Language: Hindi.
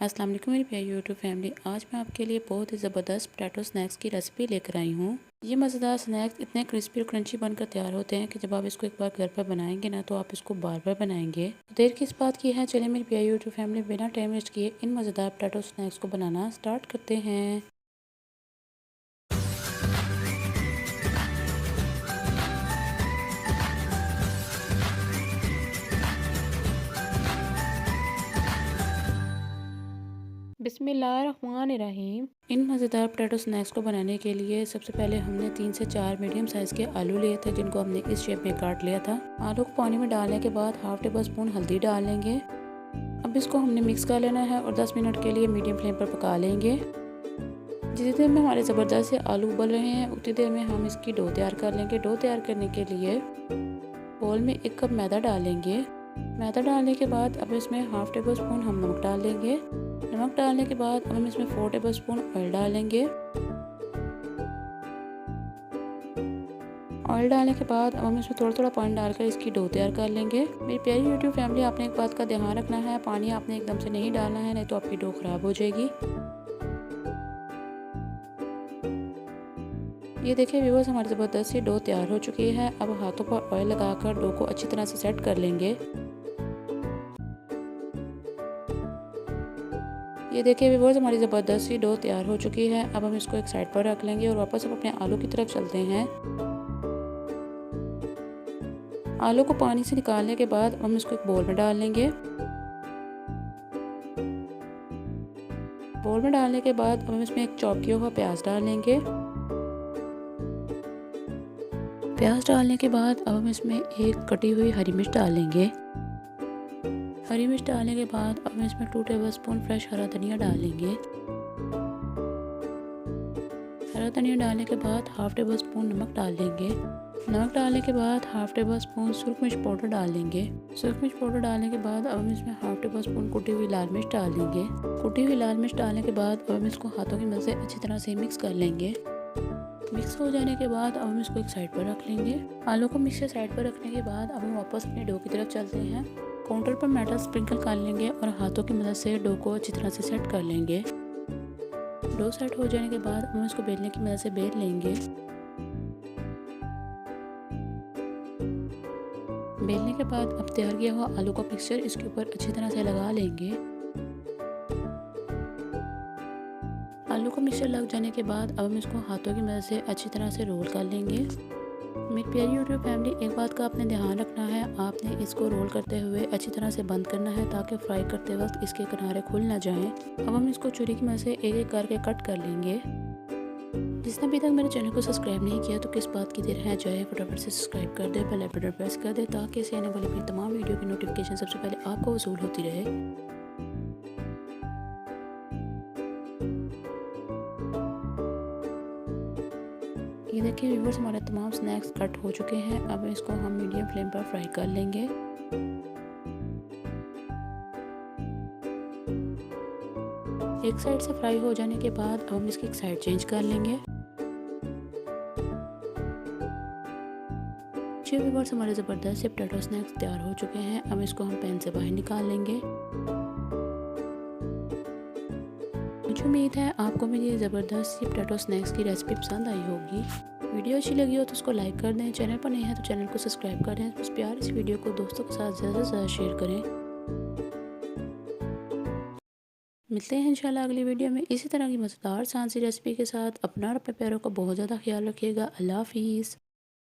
अस्सलाम वालेकुम मेरी प्यारी यूट्यूब फैमिली। आज मैं आपके लिए बहुत ही ज़बरदस्त पोटैटो स्नैक्स की रेसिपी लेकर आई हूँ। ये मज़ेदार स्नैक्स इतने क्रिस्पी और क्रंची बनकर तैयार होते हैं कि जब आप इसको एक बार घर पर बनाएंगे ना तो आप इसको बार बार बनाएंगे। तो देर किस बात की है, चलिए मेरी प्यारी यूट्यूब फैमिली बिना टाइम वेस्ट किए इन मज़ेदार पोटैटो स्नैक्स को बनाना स्टार्ट करते हैं। बिस्मिल्लाहिर्रहमानिर्रहीम। इन मज़ेदार पोटैटो स्नैक्स को बनाने के लिए सबसे पहले हमने 3 से 4 मीडियम साइज़ के आलू लिए थे, जिनको हमने इस शेप में काट लिया था। आलू को पानी में डालने के बाद हाफ टेबल स्पून हल्दी डाल लेंगे। अब इसको हमने मिक्स कर लेना है और 10 मिनट के लिए मीडियम फ्लेम पर पका लेंगे। जितनी देर में हमारे ज़बरदस्त से आलू उबल रहे हैं उतनी देर में हम इसकी डो तैयार कर लेंगे। डो तैयार करने के लिए बोल में 1 कप मैदा डालेंगे। मैदा डालने के बाद अब इसमें हाफ टेबल स्पून हम नमक डाल देंगे। नमक डालने के बाद अब हम इसमें 4 टेबल स्पून ऑयल डालेंगे। ऑयल डालने के बाद अब हम इसमें थोड़ा थोड़ा पानी डालकर इसकी डो तैयार कर लेंगे। मेरी प्यारी यूट्यूब फैमिली, आपने एक बात का ध्यान रखना है, पानी आपने एकदम से नहीं डालना है, नहीं तो आपकी डो ख़राब हो जाएगी। ये देखिए व्यूअर्स, हमारी ज़बरदस्त सी डो तैयार हो चुकी है। अब हाथों पर ऑयल लगाकर डो को अच्छी तरह से सेट कर लेंगे। ये देखिए व्यूअर्स, हमारी ज़बरदस्त सी डो तैयार हो चुकी है। अब हम इसको एक साइड पर रख लेंगे और वापस अब अपने आलू की तरफ चलते हैं। आलू को पानी से निकालने के बाद हम इसको एक बोल में डाल लेंगे। बोल में डालने के बाद हम इसमें एक चॉप किया हुआ प्याज डाल लेंगे। प्याज डालने के बाद अब हम इसमें एक कटी हुई हरी मिर्च डालेंगे। हरी मिर्च डालने के बाद अब हम इसमें 2 टेबल स्पून फ्रेश हरा धनिया डालेंगे। हरा धनिया डालने के बाद हाफ टेबल स्पून नमक डाल देंगे। नमक डालने के बाद हाफ टेबल स्पून सुरख मिर्च पाउडर डाल देंगे। सुरख मिर्च पाउडर डालने के बाद अब हम इसमें हाफ टेबल स्पून कुटी हुई लाल मिर्च डाल देंगे। कुटी हुई लाल मिर्च डालने के बाद अब हम इसको हाथों की मदद से अच्छी तरह से मिक्स कर लेंगे। मिक्स हो जाने के बाद अब हम इसको एक साइड पर रख लेंगे। आलू को मिक्सर साइड पर रखने के बाद अब हम वापस अपने डो की तरफ चलते हैं। काउंटर पर मैदा स्प्रिंकल कर लेंगे और हाथों की मदद से डो को अच्छी तरह से सेट कर लेंगे। डो सेट हो जाने के बाद हम इसको बेलने की मदद से बेल लेंगे। बेलने के बाद अब तैयार किया हुआ आलू का मिक्सचर इसके ऊपर अच्छी तरह से लगा लेंगे। आलू का मिक्सचर लग जाने के बाद अब हम इसको हाथों की मदद से अच्छी तरह से रोल कर लेंगे। मेरी प्यारी यूट्यूब फैमिली, एक बात का आपने ध्यान रखना है, आपने इसको रोल करते हुए अच्छी तरह से बंद करना है ताकि फ्राई करते वक्त इसके किनारे खुल ना जाएं। अब हम इसको छुरी की मदद से एक एक करके कट कर लेंगे। जिसने अभी तक मेरे चैनल को सब्सक्राइब नहीं किया तो किस बात की देर है, जाए फटाफट से सब्सक्राइब कर दे, बेल आइकन प्रेस कर दे ताकि इसे आने वाली मेरी तमाम वीडियो की नोटिफिकेशन सबसे पहले आपको वसूल होती रहे। ये देखिए व्यूअर्स, हमारे तमाम स्नैक्स कट हो चुके हैं। अब इसको हम मीडियम फ्लेम पर फ्राई कर लेंगे। एक साइड से फ्राई हो जाने के बाद अब हम इसकी एक साइड चेंज कर लेंगे। जी व्यूअर्स, हमारे ज़बरदस्त से पोटैटो स्नैक्स तैयार हो चुके हैं। अब इसको हम पैन से बाहर निकाल लेंगे। मुझे उम्मीद है आपको मेरी ये ज़बरदस्त सी पोटैटो स्नैक्स की रेसिपी पसंद आई होगी। वीडियो अच्छी लगी हो तो उसको लाइक कर दें, चैनल पर नहीं है तो चैनल को सब्सक्राइब कर दें। बस प्यार इस वीडियो को दोस्तों के साथ ज़्यादा से ज़्यादा शेयर करें। मिलते हैं इंशाल्लाह अगली वीडियो में इसी तरह की मज़ेदार सी रेसिपी के साथ। अपना और अपने प्यारों का बहुत ज़्यादा ख्याल रखिएगा। अल्लाह हाफिज़।